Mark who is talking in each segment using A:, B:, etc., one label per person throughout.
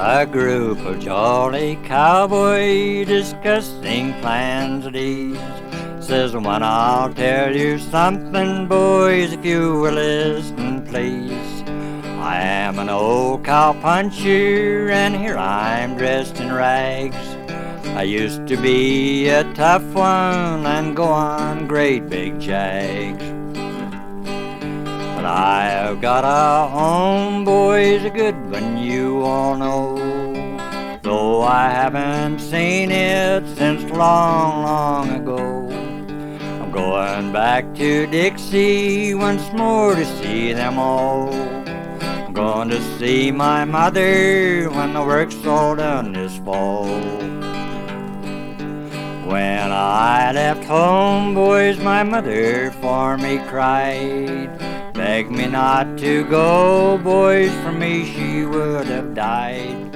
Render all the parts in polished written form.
A: A group of jolly cowboys discussing plans of these. Says one, I'll tell you something, boys, if you will listen, please. I am an old cowpuncher, and here I'm dressed in rags. I used to be a tough one and go on great big jags. But I've got a home, boys, a good one you all know. Though I haven't seen it since long, long ago. I'm going back to Dixie once more to see them all. I'm going to see my mother when the work's all done this fall. When I left home, boys, my mother for me cried. Begged me not to go, boys, for me she would have died.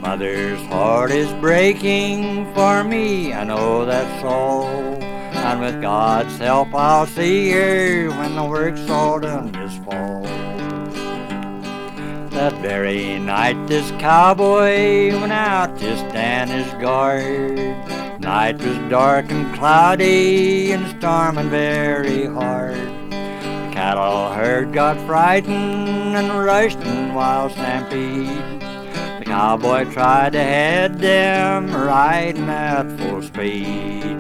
A: Mother's heart is breaking for me, I know that's all. And with God's help I'll see her when the work's all done this fall. That very night this cowboy went out to stand his guard. Night was dark and cloudy and storming very hard. The cattle herd got frightened and rushed in wild stampede. The cowboy tried to head them, riding at full speed.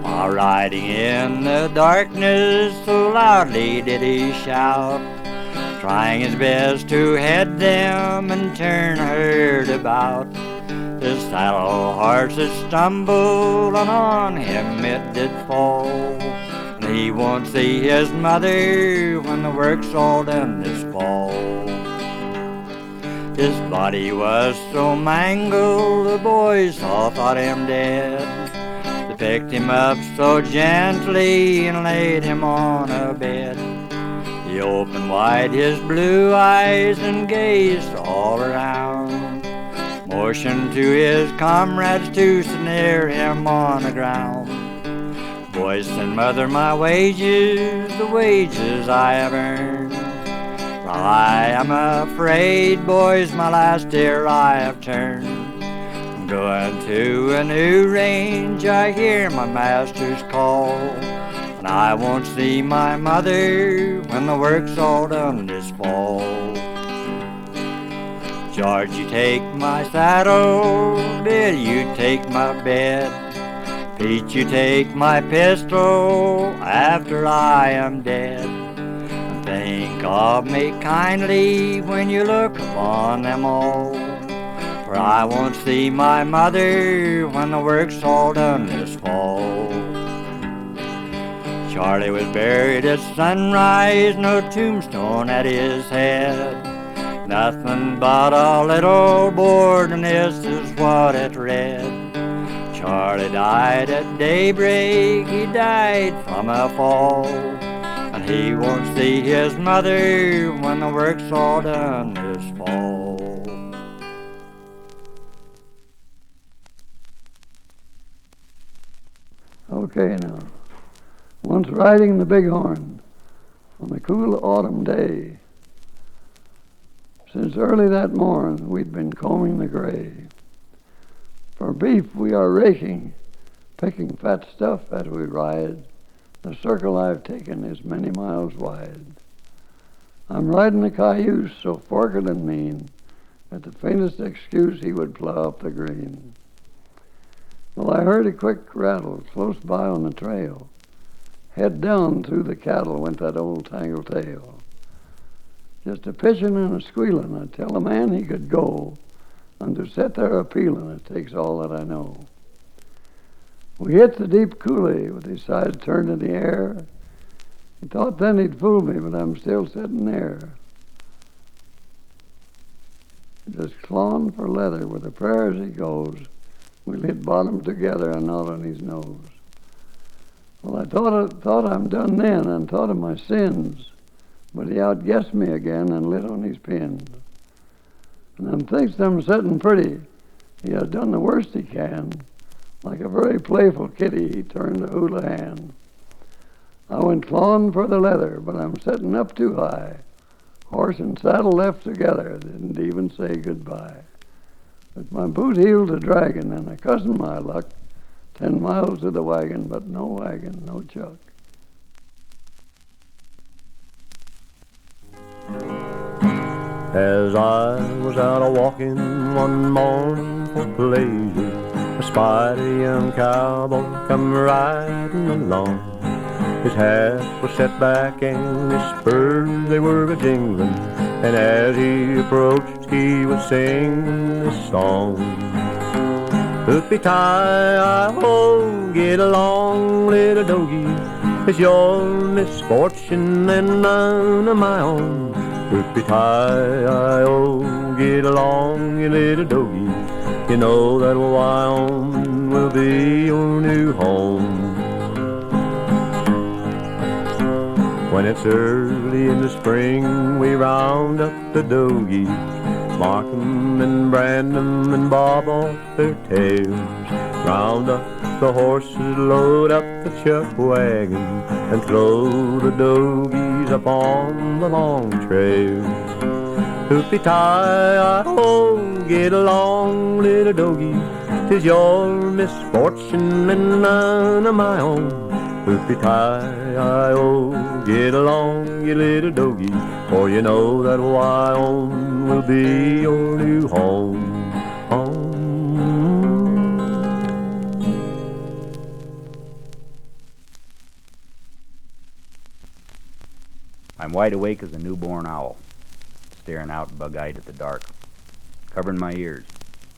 A: While riding in the darkness, so loudly did he shout, trying his best to head them and turn the herd about. The saddle horses stumbled, and on him it did fall. And he won't see his mother when the work's all done this fall. His body was so mangled, the boys all thought him dead. They picked him up so gently and laid him on a bed. He opened wide his blue eyes and gazed all around, motioned to his comrades to sit near him on the ground. Boys, send mother my wages, the wages I have earned. For I am afraid, boys, my last year I have turned. I'm going to a new range, I hear my master's call. And I won't see my mother when the work's all done this fall. George, you take my saddle, Bill, you take my bed. Pete, you take my pistol after I am dead. And think of me kindly when you look upon them all. For I won't see my mother when the work's all done this fall. Charlie was buried at sunrise, no tombstone at his head. Nothing but a little board, and this is what it read. Charlie died at daybreak, he died from a fall. And he won't see his mother when the work's all done this fall.
B: Okay now. Once riding the Bighorn on a cool autumn day, since early that morn we'd been combing the gray. For beef we are raking, picking fat stuff as we ride. The circle I've taken is many miles wide. I'm riding a cayuse so forked and mean, at the faintest excuse he would plow up the green. Well, I heard a quick rattle close by on the trail. Head down through the cattle went that old tangle tail. Just a pitching and a squealing, I'd tell a man he could go, and to sit there appealing, it takes all that I know. We hit the deep coulee with his sides turned in the air. He thought then he'd fool me, but I'm still sitting there. Just clawing for leather with a prayer as he goes. We'll hit bottom together and not on his nose. Well, I thought I'm done then and thought of my sins, but he outguessed me again and lit on his pins. And I'm thinks I'm sitting pretty. He has done the worst he can. Like a very playful kitty, he turned the hula hand. I went clawing for the leather, but I'm sitting up too high. Horse and saddle left together, didn't even say goodbye. With my boot heeled a dragon, and I cussing my luck, 10 miles to the wagon, but no wagon, no chuck.
C: As I was out a-walking one morning for pleasure, I spied a young cowboy come riding along. His hat was set back and his spurs, they were a-jingling, and as he approached, he was singing this song. Hoopie-tie-ho, get along, little doggie, it's your misfortune and none of my own. Hoopie-tie-ho, get along, you little doggie, you know that Wyoming will be your new home. When it's early in the spring, we round up the Doggies, mark 'em and brand 'em and bob off their tails. Round up the horses, load up the chuck wagon, and throw the Doggies up on the long trail. Hoopie-tie-ho, get along, little doggie, 'tis your misfortune and none of my own. Hoopie-tie-ho, get along, you little doggie, for you know that Wyoming will be your new home.
D: I'm wide awake as a newborn owl, staring out bug-eyed at the dark, covering my ears,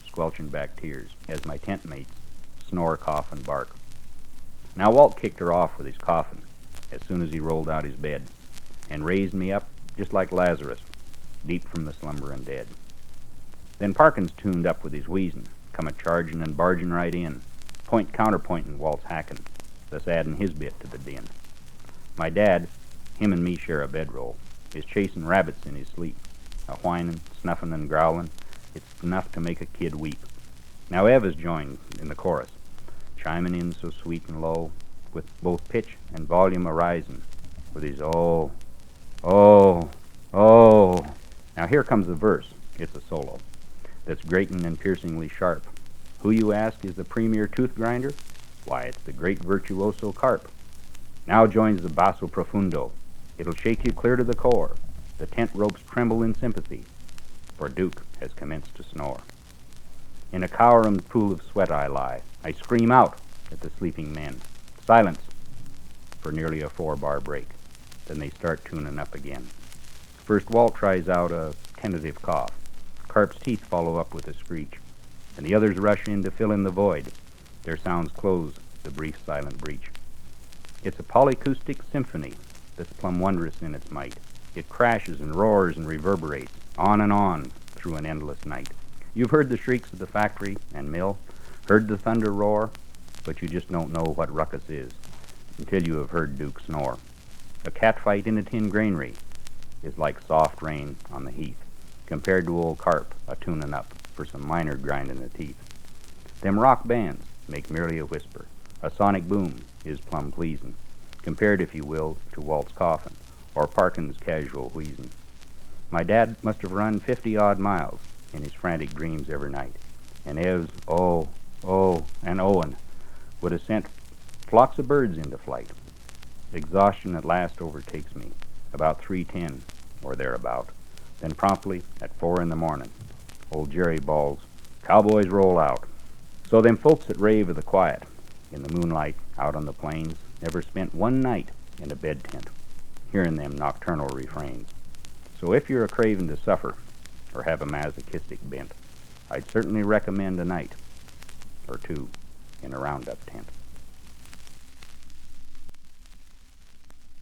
D: squelching back tears as my tent mates snore, cough, and bark. Now Walt kicked her off with his coffin as soon as he rolled out his bed and raised me up just like Lazarus, deep from the slumbering dead. Then Parkins tuned up with his wheezing, come a-charging and barging right in, point-counterpointing Walt's hacking, thus adding his bit to the din. My dad, him and me share a bedroll, is chasing rabbits in his sleep, a-whining, snuffing, and growling. It's enough to make a kid weep. Now Ev has joined in the chorus, chiming in so sweet and low, with both pitch and volume a-rising, with his oh, oh, oh. Now here comes the verse. It's a solo that's grating and piercingly sharp. Who, you ask, is the premier tooth grinder? Why, it's the great virtuoso Carp. Now joins the basso profundo. It'll shake you clear to the core. The tent ropes tremble in sympathy, for Duke has commenced to snore. In a cowering pool of sweat I lie. I scream out at the sleeping men. Silence for nearly a 4-bar break. Then they start tuning up again. First Walt tries out a tentative cough. Carp's teeth follow up with a screech, and the others rush in to fill in the void. Their sounds close the brief silent breach. It's a polyacoustic symphony that's plumb wondrous in its might. It crashes and roars and reverberates on through an endless night. You've heard the shrieks of the factory and mill, heard the thunder roar, but you just don't know what ruckus is until you have heard Duke snore. A catfight in a tin granary is like soft rain on the heath, compared to old Carp a-tuning up for some minor grinding the teeth. Them rock bands make merely a whisper. A sonic boom is plumb pleasing, compared, if you will, to Walt's coffin or Parkins' casual wheezing. My dad must have run 50-odd miles in his frantic dreams every night, and Ev's oh, and Owen would have sent flocks of birds into flight. Exhaustion at last overtakes me, about 3:10 or thereabout. Then promptly at 4 in the morning, old Jerry bawls, "Cowboys roll out." So them folks that rave of the quiet in the moonlight out on the plains never spent one night in a bed tent, hearing them nocturnal refrains. So if you're a craving to suffer or have a masochistic bent, I'd certainly recommend a night or two in a Roundup tent.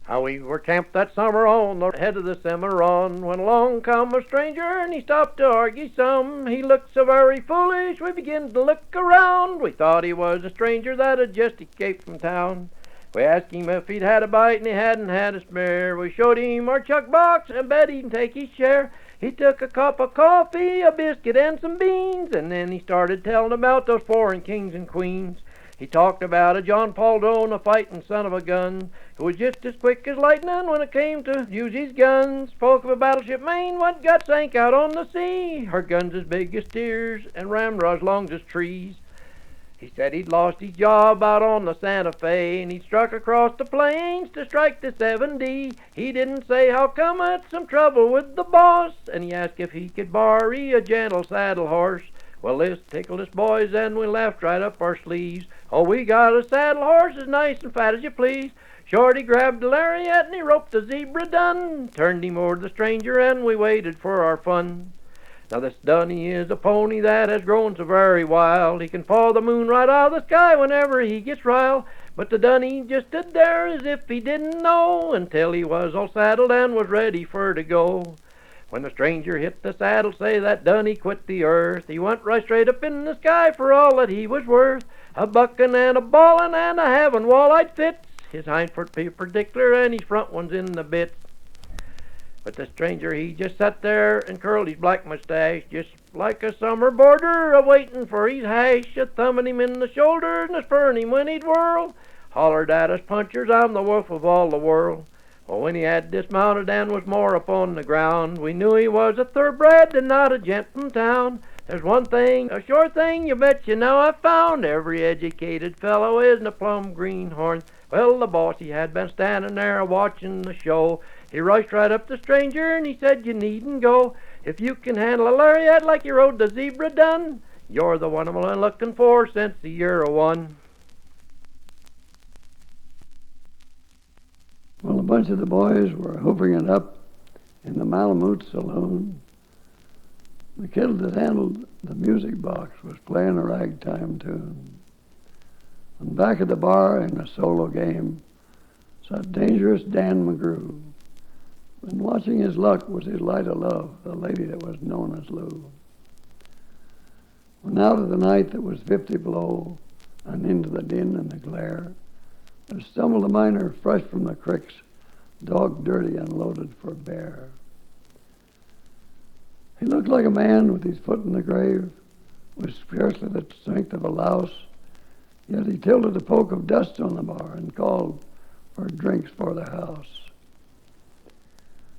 E: How we were camped that summer on the head of the Cimarron, when along come a stranger and he stopped to argue some. He looked so very foolish, we began to look around. We thought he was a stranger that had just escaped from town. We asked him if he'd had a bite and he hadn't had a spare. We showed him our chuck box and bet he'd take his share. He took a cup of coffee, a biscuit, and some beans, and then he started telling about those foreign kings and queens. He talked about a John Paul Doan, a fighting son of a gun, who was just as quick as lightning when it came to use his guns. Spoke of a battleship Maine what got sank out on the sea, her guns as big as steers and ramrods long as trees. He said he'd lost his job out on the Santa Fe, and he'd struck across the plains to strike the 7D. He didn't say how come it's some trouble with the boss, and he asked if he could borrow a gentle saddle horse. Well, this tickled us boys, and we laughed right up our sleeves. Oh, we got a saddle horse as nice and fat as you please. Shorty grabbed the lariat and he roped the Zebra Dunn, turned him over to the stranger, and we waited for our fun. Now this Dunny is a pony that has grown so very wild, he can paw the moon right out of the sky whenever he gets riled. But the Dunny just stood there as if he didn't know, until he was all saddled and was ready for to go. When the stranger hit the saddle, say that Dunny quit the earth. He went right straight up in the sky for all that he was worth. A bucking and a bawling and a having wall-eyed fits. His hind foot be particular and his front one's in the bits. But the stranger, he just sat there and curled his black mustache, just like a summer boarder a-waiting for his hash, a-thumbing him in the shoulder and a-spurring him when he'd whirl. Hollered at us punchers, I'm the wolf of all the world. Well, when he had dismounted and was more upon the ground, we knew he was a thoroughbred and not a gent from town. There's one thing, a sure thing, you bet you know I've found. Every educated fellow isn't a plumb greenhorn. Well, the boss, he had been standing there a-watching the show. He rushed right up to the stranger and he said, you needn't go. If you can handle a lariat like you rode the Zebra Dunn, you're the one I'm looking for since the year '01.
B: Well, a bunch of the boys were hooping it up in the Malamute saloon. The kid that handled the music box was playing a ragtime tune. And back at the bar in a solo game sat Dangerous Dan McGrew. And watching his luck was his light of love, the lady that was known as Lou. When out of the night that was 50 below and into the din and the glare, there stumbled a miner fresh from the cricks, dog dirty and loaded for bear. He looked like a man with his foot in the grave, with scarcely the strength of a louse, yet he tilted a poke of dust on the bar and called for drinks for the house.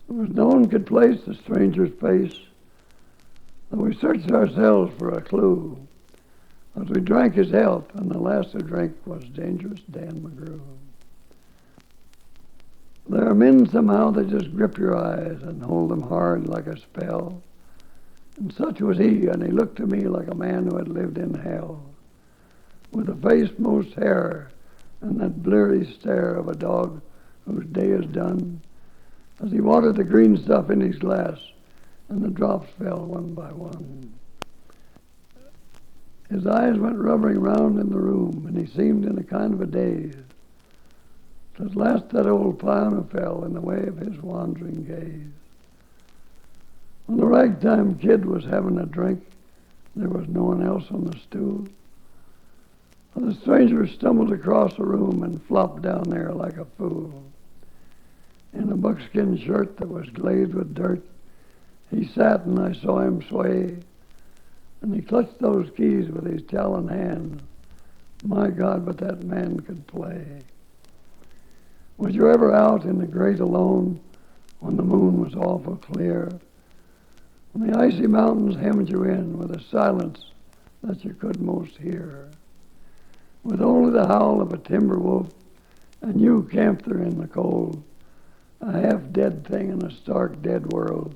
B: There was no one could place the stranger's face, though we searched ourselves for a clue, as we drank his health, and the last to drink was Dangerous Dan McGrew. There are men somehow that just grip your eyes and hold them hard like a spell, and such was he, and he looked to me like a man who had lived in hell, with a face most hair and that bleary stare of a dog whose day is done, as he watered the green stuff in his glass, and the drops fell one by one. His eyes went rovering round in the room, and he seemed in a kind of a daze. At last that old piano fell in the way of his wandering gaze. When the ragtime kid was having a drink, there was no one else on the stool. And the stranger stumbled across the room and flopped down there like a fool. In a buckskin shirt that was glazed with dirt, he sat and I saw him sway, and he clutched those keys with his talon hand. My God, but that man could play. Was you ever out in the great alone when the moon was awful clear, when the icy mountains hemmed you in with a silence that you could most hear, with only the howl of a timber wolf and you camped there in the cold, a half-dead thing in a stark dead world,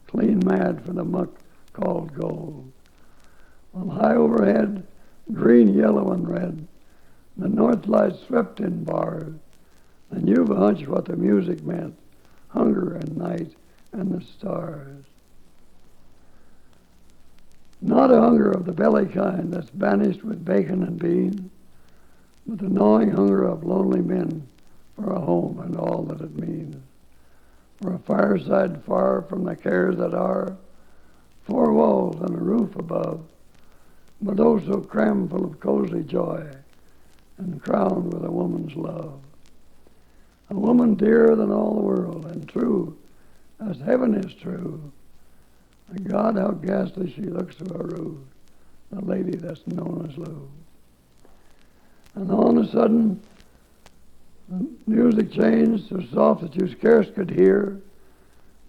B: clean mad for the muck called gold? While high overhead, green, yellow, and red, the north lights swept in bars, and you've a hunch what the music meant, hunger and night and the stars. Not a hunger of the belly kind that's banished with bacon and beans, but the gnawing hunger of lonely men for a home and all that it means, for a fireside far from the cares that are, four walls and a roof above, but oh so crammed full of cozy joy and crowned with a woman's love. A woman dearer than all the world and true as heaven is true. And God, how ghastly she looks to a rude, the lady that's known as Lou. And all of a sudden, the music changed so soft that you scarce could hear.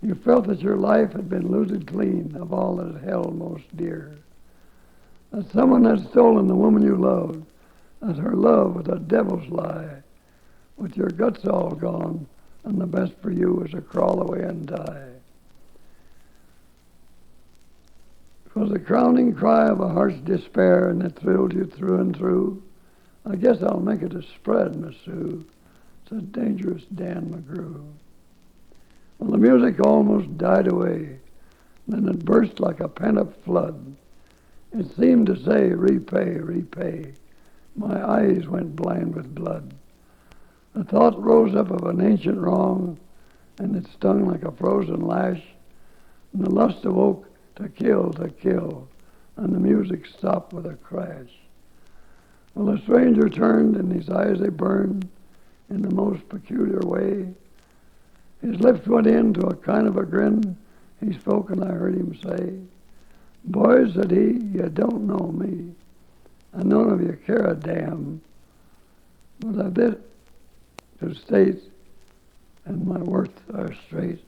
B: You felt that your life had been looted clean of all that it held most dear. That someone had stolen the woman you loved, that her love was a devil's lie, with your guts all gone, and the best for you was to crawl away and die. It was the crowning cry of a heart's despair, and it thrilled you through and through. I guess I'll make it a spread, Miss Sue, said dangerous Dan McGrew. Well, the music almost died away. Then it burst like a pent-up flood. It seemed to say, repay, repay. My eyes went blind with blood. The thought rose up of an ancient wrong, and it stung like a frozen lash. And the lust awoke to kill, and the music stopped with a crash. Well, the stranger turned, and his eyes they burned in the most peculiar way. His lips went into a kind of a grin. He spoke, and I heard him say, "Boys," said he, "you don't know me, and none of you care a damn, but I've this to state, and my worth are straight,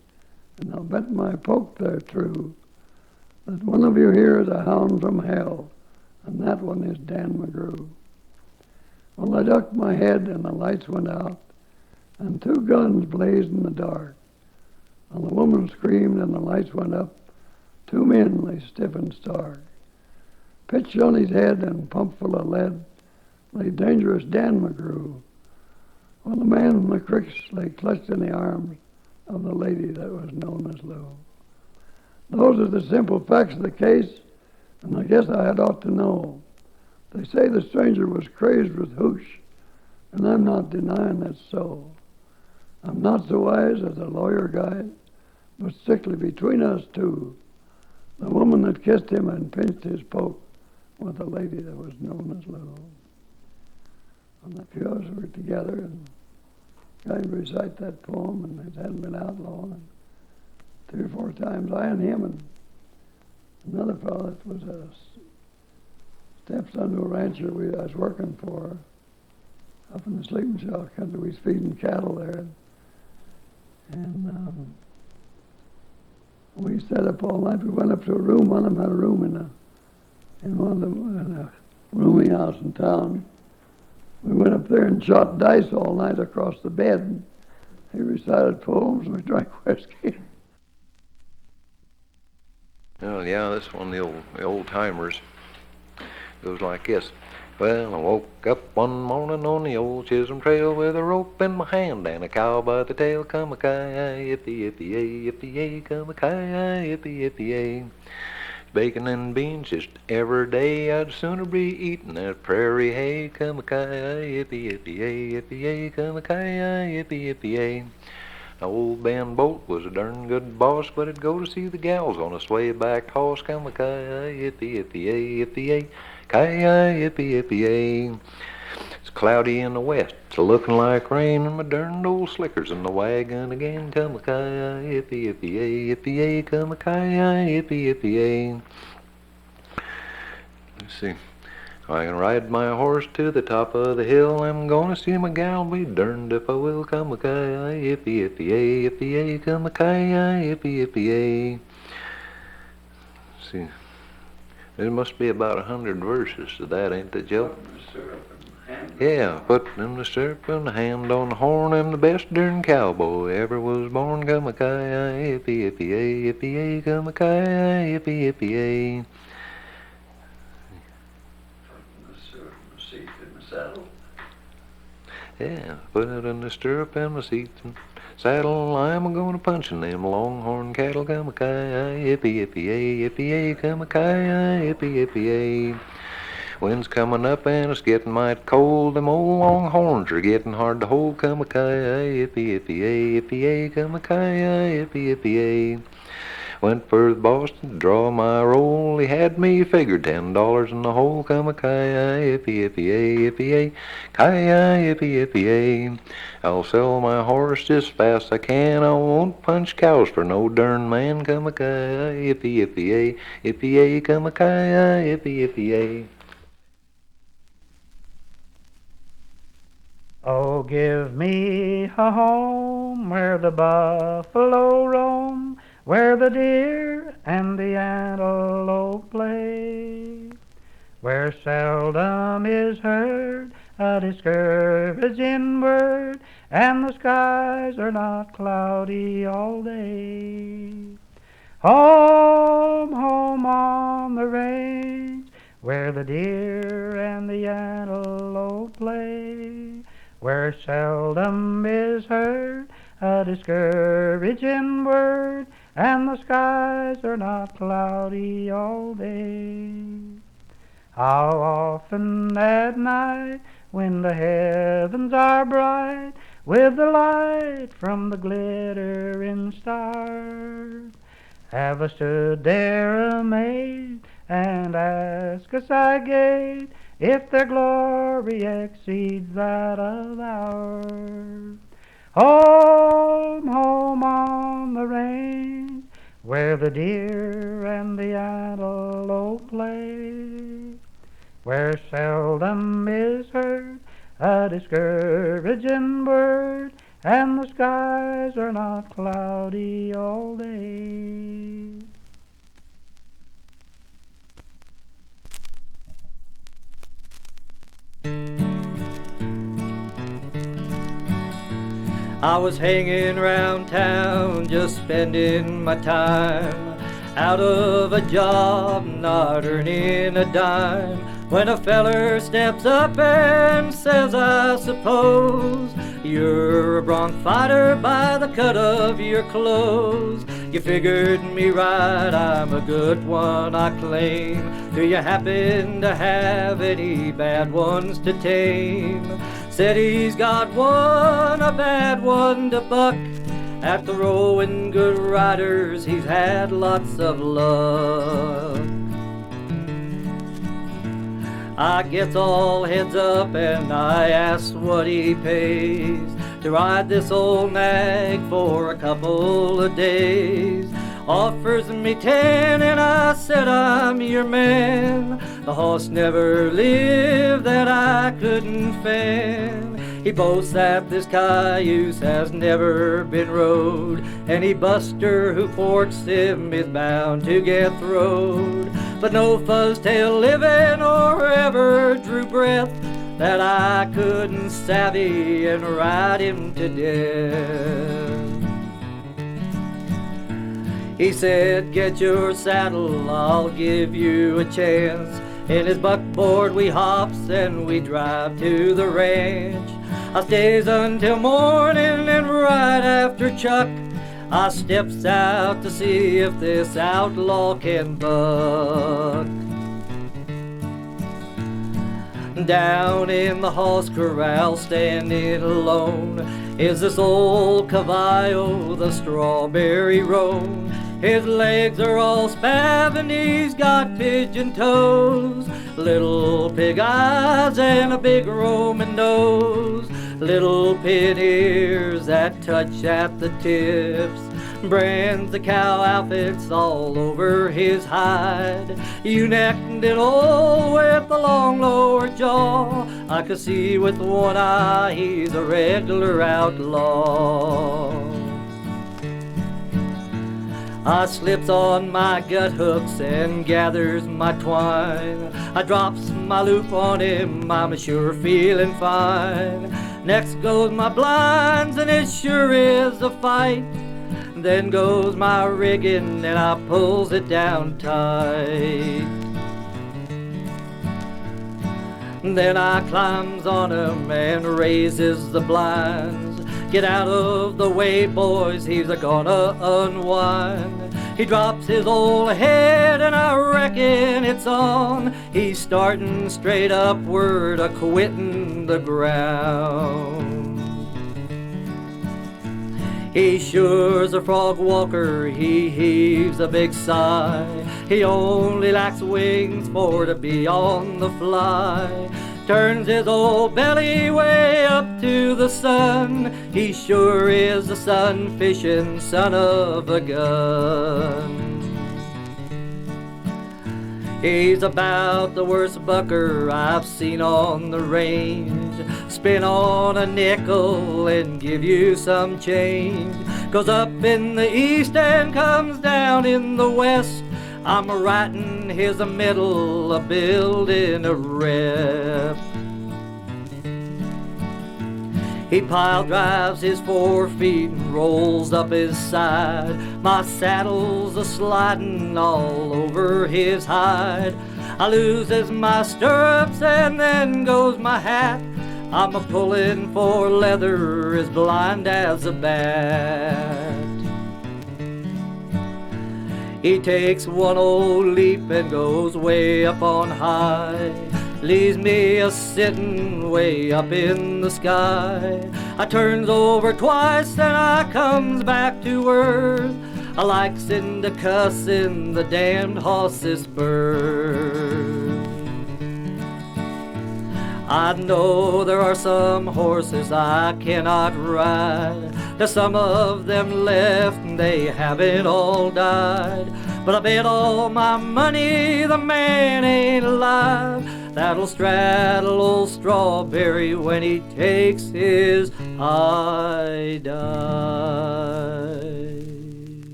B: and I'll bet my poke they're true, that one of you here is a hound from hell, and that one is Dan McGrew." Well, I ducked my head, and the lights went out, and two guns blazed in the dark. And the woman screamed, and the lights went up. Two men lay stiff and stark. Pitched on his head and pumped full of lead lay dangerous Dan McGrew, while the man from the creeks lay clutched in the arms of the lady that was known as Lou. Those are the simple facts of the case, and I guess I had ought to know. They say the stranger was crazed with hooch, and I'm not denying that's so. I'm not so wise as a lawyer guy, but strictly between us two, the woman that kissed him and pinched his poke was the lady that was known as Lou. And a few of us were together, and I'd recite that poem, and it hadn't been out long. And 3 or 4 times, I and him and another fellow that was a stepson to a rancher I was working for up in the sleeping shack country. We was feeding cattle there. And we stayed up all night. We went up to a room. One of them had a room in a rooming house in town. We went up there and shot dice all night across the bed. He recited poems, and we drank whiskey.
F: Oh, yeah, this one of the old timers goes like this. Well, I woke up one morning on the Old Chislom Trail with a rope in my hand and a cow by the tail. Come-a-ki-yi, yippee-yippee-yay, yippee-yay, come-a-ki-yi, yippee-yippee-yay. Bacon and beans just every day, I'd sooner be eating that prairie hay. Come-a-ki-yi, yippee-yippee-yay, yippee-yay, come-a-ki-yi, yippee-yippee-yay. Old Ben Bolt was a darn good boss, but he'd go to see the gals on a sway-backed horse. Come-a-ki-yi, yippee-yippee-yay, yippee-yay, ki-yi, yippee-yippee-yay. It's cloudy in the west, it's looking like rain, and my darned old slicker's in the wagon again. Come-a-ki-yi, yippee-yippee-yay, yippee-yay, come-a-ki-yi, yippee-yippee-yay. Let's see. I can ride my horse to the top of the hill. I'm gonna see my gal, be derned if I will. Come-a-ki-yi, yippee-yippee-yay, yippee-yay, come-a-ki-yi, yippee-yippee-yay. See, there must be about 100 verses to that, ain't there, Joe? Yeah, putting the syrup in the hand on the horn. I'm the best darn cowboy ever was born. Come-a-ki-yi, yippee-yippee-yay, yippee-yay, come-a-ki-yi, yippee-yippee-yay. Yeah, put it in the stirrup and the seat and saddle. I'm a-going to punchin' them longhorn cattle. Come-a-ki-yi, yippee-yippee-yay, yippee-yay, come-a-ki-yi, yippee-yippee-yay. Wind's coming up and it's getting mighty cold. Them old longhorns are getting hard to hold. Come-a-ki-yi, yippee-yippee-yay, yippee-yay, come-a-ki-yi, yippee-yippee-yay. Went for the Boston to draw my roll. He had me figured $10 in the hole. Come-a-ki-yi, yippee-yippee-yay, yippee-yay, ki-yi, yippee-yippee-yay. I'll sell my horse just fast I can. I won't punch cows for no darn man. Come-a-ki-yi, yippee-yippee-yay, yippee-yay, come-a-ki-yi, yippee-yippee-yay.
G: Oh, give me a home where the buffalo roam, where the deer and the antelope play, where seldom is heard a discouraging word, and the skies are not cloudy all day. Home, home on the range, where the deer and the antelope play, where seldom is heard a discouraging word, and the skies are not cloudy all day. How often at night, when the heavens are bright, with the light from the glittering stars, have I stood there amazed and asked a sight if their glory exceeds that of ours. Home, home on the range, where the deer and the antelope play, where seldom is heard a discouraging word, and the skies are not cloudy all day.
A: I was hanging round town, just spending my time, out of a job, not earning a dime, when a feller steps up and says, I suppose you're a bronc fighter by the cut of your clothes. You figured me right, I'm a good one, I claim. Do you happen to have any bad ones to tame? Said he's got one, a bad one to buck. After rowing good riders, he's had lots of luck. I gets all heads up and I asks what he pays to ride this old nag for a couple of days. Offers me 10 and I said I'm your man. The horse never lived that I couldn't fan. He boasts that this cayuse has never been rode. Any buster who forks him is bound to get throwed. But no fuzztail living or ever drew breath that I couldn't savvy and ride him to death. He said, get your saddle, I'll give you a chance. In his buckboard we hops and we drive to the ranch. I stays until morning and right after Chuck, I steps out to see if this outlaw can buck. Down in the horse corral, standing alone, is this old caballo, the Strawberry Roan. His legs are all spav and he's got pigeon toes, little pig eyes and a big Roman nose, little pin ears that touch at the tips, brands the cow outfits all over his hide, ewe-necked and old with a long lower jaw. I could see with one eye he's a regular outlaw. I slips on my gut hooks and gathers my twine. I drops my loop on him, I'm sure feeling fine. Next goes my blinds and it sure is a fight. Then goes my rigging and I pulls it down tight. Then I climbs on him and raises the blinds. Get out of the way, boys, he's a-gonna unwind. He drops his old head and I reckon it's on. He's starting straight upward, a-quitting the ground. He sure's a frog walker, he heaves a big sigh. He only lacks wings for to be on the fly. Turns his old belly way up to the sun. He sure is a sun-fishing son of a gun. He's about the worst bucker I've seen on the range. spin on a nickel and give you some change. Goes up in the east and comes down in the west. I'm writing his a middle, a building a rep. He pile drives his 4 feet and rolls up his side. My saddle's a sliding all over his hide. I loses my stirrups and then goes my hat. I'm a pullin' for leather as blind as a bat. He takes one old leap and goes way up on high. Leaves me a sittin' way up in the sky. I turns over twice and I comes back to earth. I likes in the cussin' the damned hoss's spurs. I know there are some horses I cannot ride. There's some of them left and they haven't all died. But I bet all my money the man ain't alive that'll straddle old Strawberry when he takes his high dive.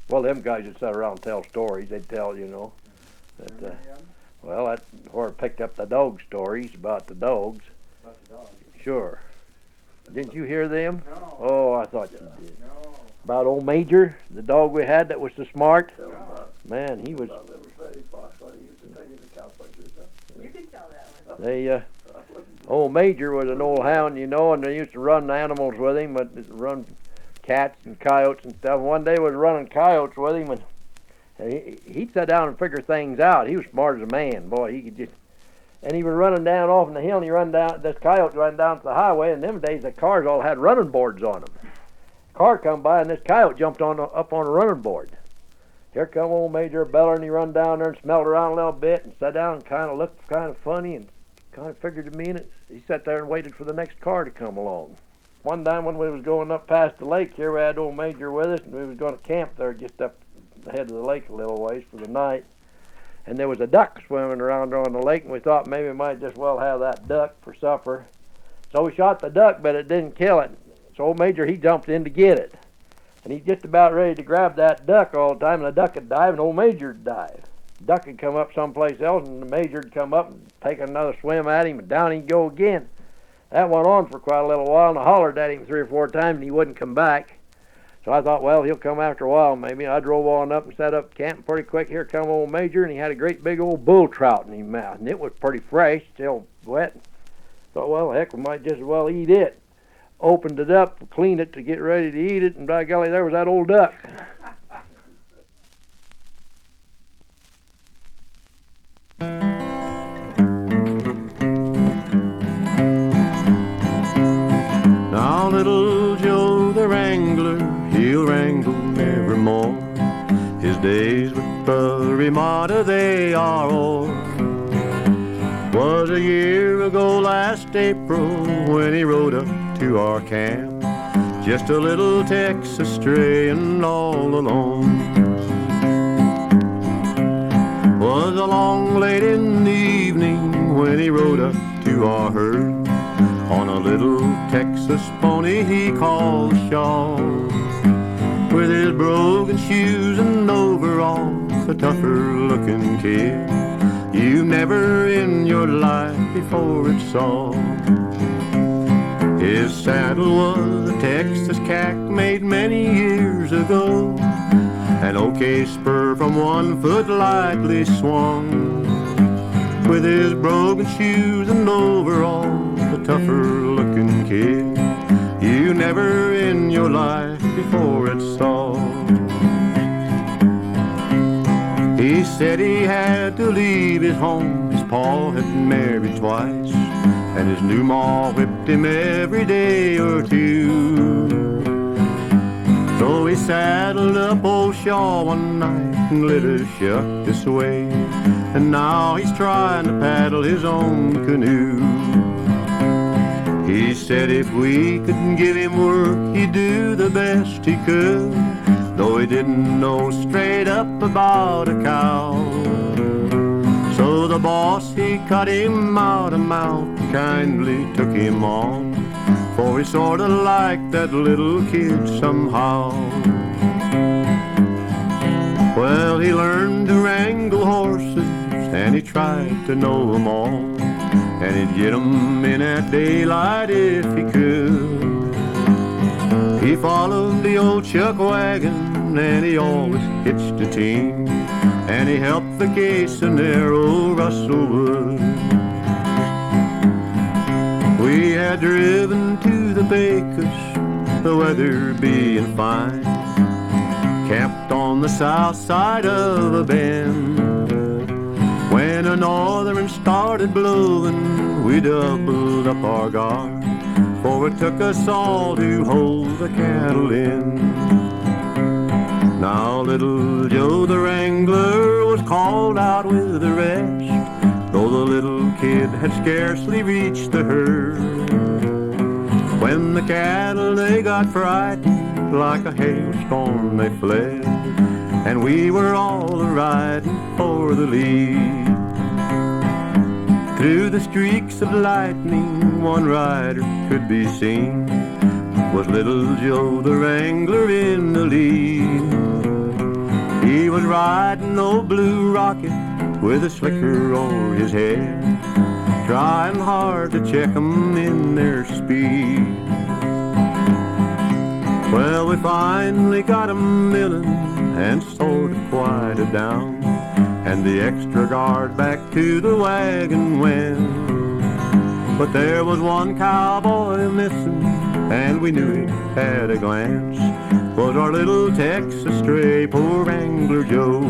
E: Well, them guys that sat around and tell stories, they'd tell, you know, that, well, that's where I picked up the dog stories about the dogs.
H: About the dogs?
E: Sure. Didn't you hear them?
H: No.
E: Oh, I thought you did.
H: No.
E: About old Major, the dog we had that was so smart.
H: No.
E: Man, he was.
H: You can tell that one.
E: They, old Major was an old hound, you know, and they used to run animals with him, but run cats and coyotes and stuff. One day was running coyotes with him, and he'd sit down and figure things out. He was smart as a man, boy. He could just. And he was running down off in the hill, and he run down. This coyote run down to the highway, and them days the cars all had running boards on them. Car come by, and this coyote jumped up on a running board. Here come old Major Beller, and he run down there and smelled around a little bit and sat down and kind of looked kind of funny and kind of figured to me, and he sat there and waited for the next car to come along. One time when we was going up past the lake here, we had old Major with us, and we was going to camp there just up the head of the lake a little ways for the night. And there was a duck swimming around on the lake, and we thought maybe we might just well have that duck for supper. So we shot the duck, but it didn't kill it. So old Major, he jumped in to get it. And he's just about ready to grab that duck all the time, and the duck would dive, and old Major would dive. The duck would come up someplace else, and the Major would come up and take another swim at him, and down he'd go again. That went on for quite a little while, and I hollered at him 3 or 4 times, and he wouldn't come back. So I thought, well, he'll come after a while maybe. I drove on up and set up camp pretty quick. Here come old Major, and he had a great big old bull trout in his mouth, and it was pretty fresh, still wet. Thought, well, heck, we might just as well eat it. Opened it up, cleaned it to get ready to eat it, and by golly, there was that old duck.
C: Now little Joe the Wrangler, he'll wrangle nevermore. His days with Prairie Mata, they are o'er. Was a year ago last April when he rode up to our camp, just a little Texas strayin' all alone. Was along late in the evening when he rode up to our herd on a little Texas pony he called Shaw. With his brogan shoes and overalls, a tougher looking kid you never in your life before it saw. His saddle was a Texas cack made many years ago, an OK spur from one foot lightly swung. With his brogan shoes and overalls, a tougher looking kid you never in your life before it saw. He said he had to leave his home, his pa had married twice, and his new ma whipped him every day or two. So he saddled up old Shaw one night and lit a shuck this way, and now he's trying to paddle his own canoe. He said if we couldn't give him work, he'd do the best he could, though he didn't know straight up about a cow. So So the boss, he cut him out a mouth, kindly took him on, for he sorta liked that little kid somehow. Well, he learned to wrangle horses, and he tried to know 'em all, and he'd get 'em in at daylight if he could. He followed the old chuck wagon, and he always hitched a team, and he helped the case of narrow Russellwood. We had driven to the Bakers, the weather being fine, camped on the south side of a bend. When a northern started blowing, we doubled up our guard, for it took us all to hold the cattle in. Now little Joe the Wrangler was called out with the rest, though the little kid had scarcely reached the herd. When the cattle they got frightened, like a hailstorm they fled, and we were all a-riding for the lead. Through the streaks of lightning, one rider could be seen, was little Joe the Wrangler in the lead. He was riding old Blue Rocket with a slicker o'er his head, trying hard to check 'em in their speed. Well, we finally got 'em milling and sort of quieted down, and the extra guard back to the wagon went. But there was one cowboy missing, and we knew it at a glance, was our little Texas stray, poor Wrangler Joe.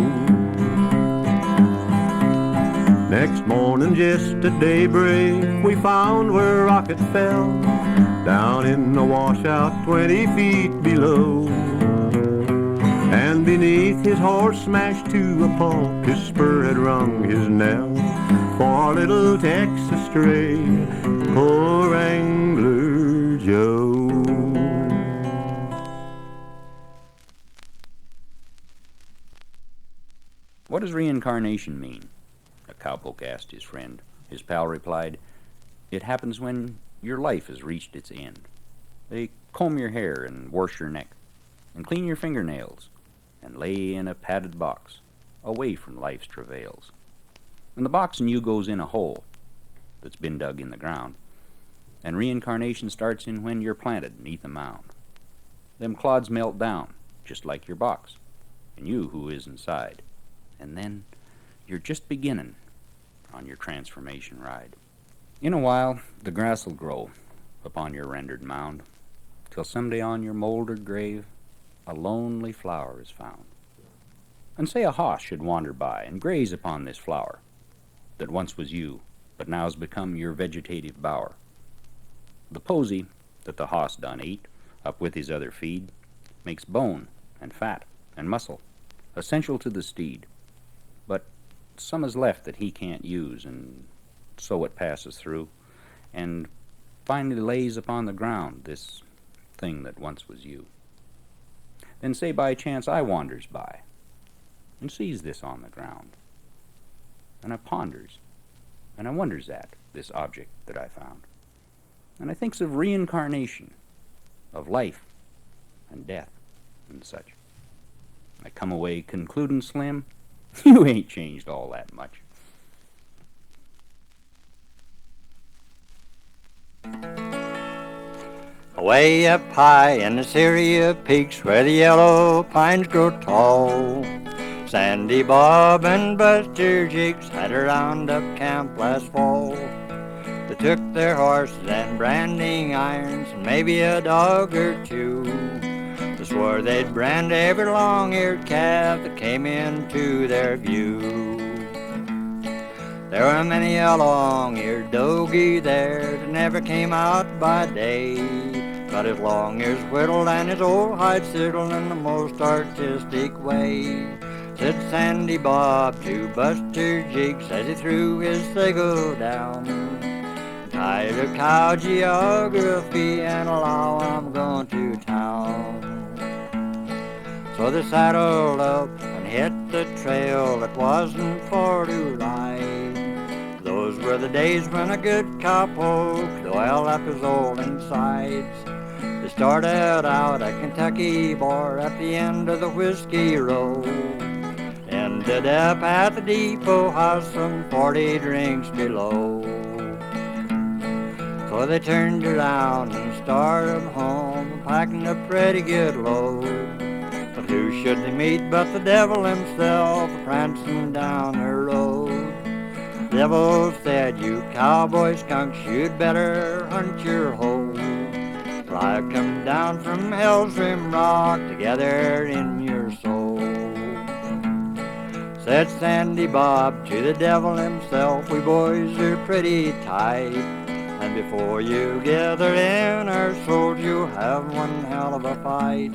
C: Next morning, just at daybreak, we found where Rocket fell, down in the washout 20 feet below. And beneath his horse smashed to a pulp, his spur had rung his knell, for our little Texas stray, poor Wrangler Joe.
D: What does reincarnation mean? A cowpoke asked his friend. His pal replied, it happens when your life has reached its end. They comb your hair and wash your neck, and clean your fingernails, and lay in a padded box, away from life's travails. And the box in you goes in a hole that's been dug in the ground, and reincarnation starts in when you're planted neath a mound. Them clods melt down, just like your box, and you who is inside. And then you're just beginning on your transformation ride. In a while, the grass will grow upon your rendered mound, till someday on your mouldered grave a lonely flower is found. And say a hoss should wander by and graze upon this flower that once was you, but now's become your vegetative bower. The posy that the hoss done ate, up with his other feed, makes bone and fat and muscle, essential to the steed. But some is left that he can't use, and so it passes through, and finally lays upon the ground this thing that once was you. Then say by chance I wanders by, and sees this on the ground, and I ponders, and I wonders at this object that I found, and I thinks of reincarnation, of life and death and such. I come away concluding, Slim, you ain't changed all that much.
A: Way up high in the Syria peaks where the yellow pines grow tall, Sandy Bob and Buster Jiggs had a roundup camp last fall. They took their horses and branding irons and maybe a dog or two. They swore they'd brand every long-eared calf that came into their view. There were many a long-eared doggie there that never came out by day, got his long ears whittled and his old hide sizzled in the most artistic way. Said Sandy Bob to Buster Jiggs as he threw his sago down, tired of cow geography and allow I'm going to town. So they saddled up and hit the trail that wasn't for to ride. Those were the days when a good cowpoke could oil up his old insides. They started out a Kentucky bar at the end of the Whiskey Road. Ended up at the depot house some 40 drinks below. So they turned around and started home, packing a pretty good load. But who should they meet but the devil himself, prancing down the road. The devil said, "You cowboy skunks, you'd better hunt your hoe. For I've come down from hell's rim rock to gather in your soul." Said Sandy Bob to the devil himself, "We boys are pretty tight, and before you gather in our souls, you'll have one hell of a fight."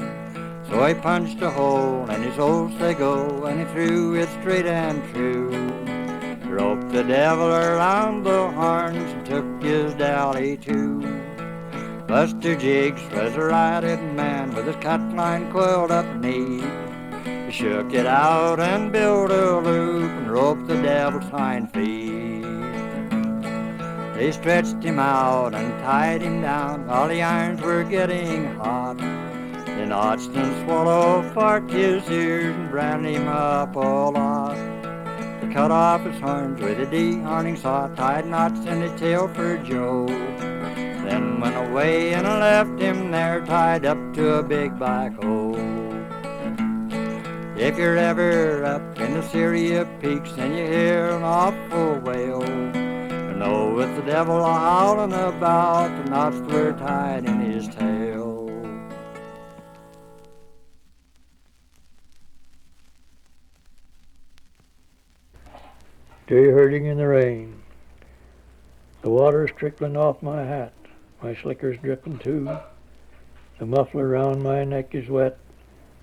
A: So he punched a hole in his old sago, and he threw it straight and true. He roped the devil around the horns and took his dally too. Buster Jiggs was a right-headed man with his cut line coiled up neat. He shook it out and built a loop and roped the devil's hind feet. They stretched him out and tied him down while the irons were getting hot. They notched and swallowed forked his ears and branded him up a lot. They cut off his horns with a dehorning saw, tied knots in his tail for Joe. Then went away and left him there tied up to a big black hole. If you're ever up in the Syria peaks and you hear an awful wail, you know it's the devil howling about, the knots were tied in his tail.
B: Dayherding in the rain. The water's trickling off my hat, my slicker's dripping too. The muffler round my neck is wet,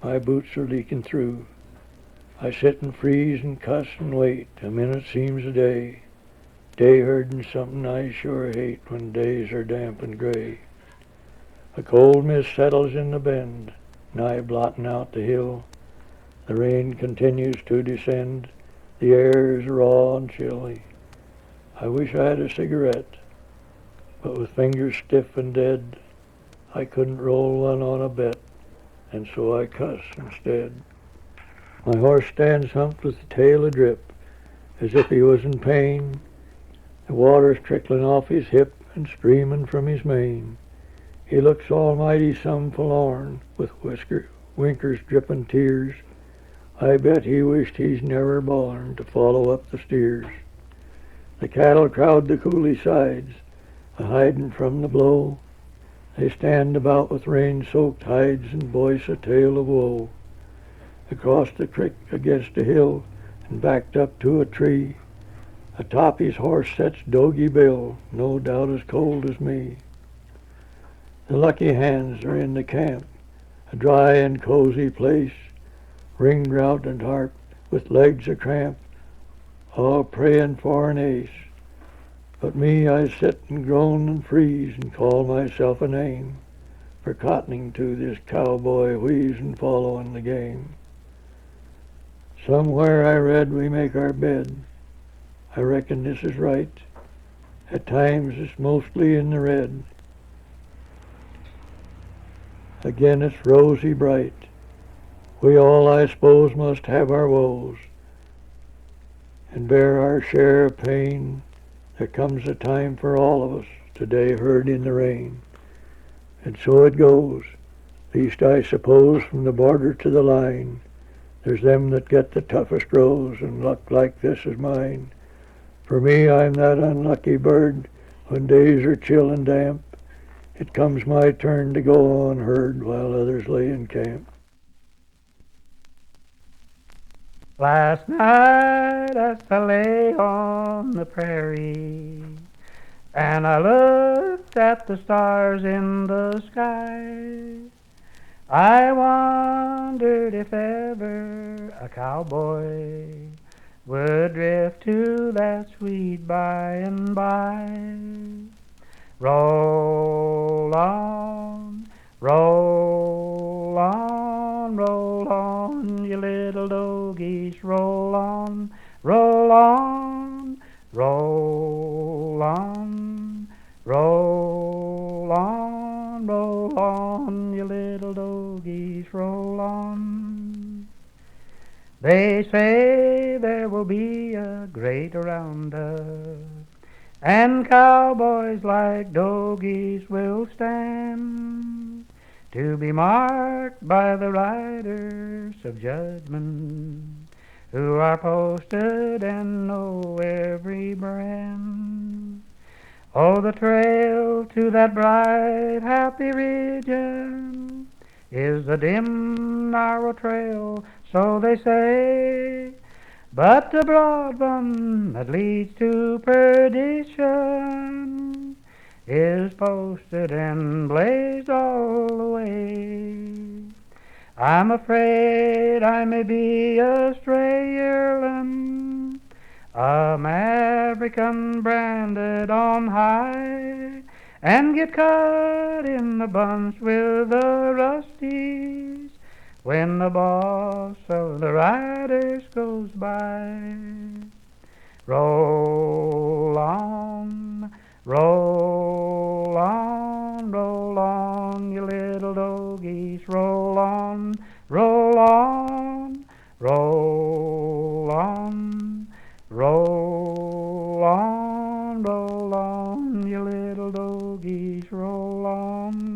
B: my boots are leaking through. I sit and freeze and cuss and wait, a minute seems a day. Dayherding's something I sure hate when days are damp and gray. A cold mist settles in the bend, nigh blotting out the hill. The rain continues to descend, the air is raw and chilly. I wish I had a cigarette, but with fingers stiff and dead, I couldn't roll one on a bet, and so I cuss instead. My horse stands humped with the tail adrip, as if he was in pain. The water's trickling off his hip and streaming from his mane. He looks almighty some forlorn, with winkers dripping tears. I bet he wished he's never born to follow up the steers. The cattle crowd the coulee sides, a-hiding from the blow. They stand about with rain-soaked hides and voice a tale of woe. Across the creek against a hill and backed up to a tree, atop his horse sits Doggy Bill, no doubt as cold as me. The lucky hands are in the camp, a dry and cozy place, ringed round and harp with legs a-cramp, all praying for an ace. But me, I sit and groan and freeze and call myself a name for cottoning to this cowboy wheeze and following the game. Somewhere I read we make our bed. I reckon this is right. At times it's mostly in the red. Again it's rosy bright. We all, I suppose, must have our woes and bear our share of pain. There comes a time for all of us to dayherd in the rain. And so it goes, least I suppose from the border to the line. There's them that get the toughest rows, and luck like this is mine. For me, I'm that unlucky bird, when days are chill and damp, it comes my turn to go on herd while others lay in camp.
G: Last night as I lay on the prairie, and I looked at the stars in the sky, I wondered if ever a cowboy would drift to that sweet by and by. Roll on, roll on, roll on, you little doggies, roll on, roll on, roll roll on. They say there will be a great roundup, and cowboys like Doggies will stand to be marked by the riders of judgment who are posted and know every brand. Oh, the trail to that bright, happy region is a dim, narrow trail, so they say, but the broad one that leads to perdition is posted and blazed all the way. I'm afraid I may be a stray yearling, a maverick unbranded on high, and get caught in the bunch with the rusties when the boss of the riders goes by. Roll on, roll on, roll on, you little doggies, roll on, roll on, roll on, roll on, roll on, you little doggies, roll on.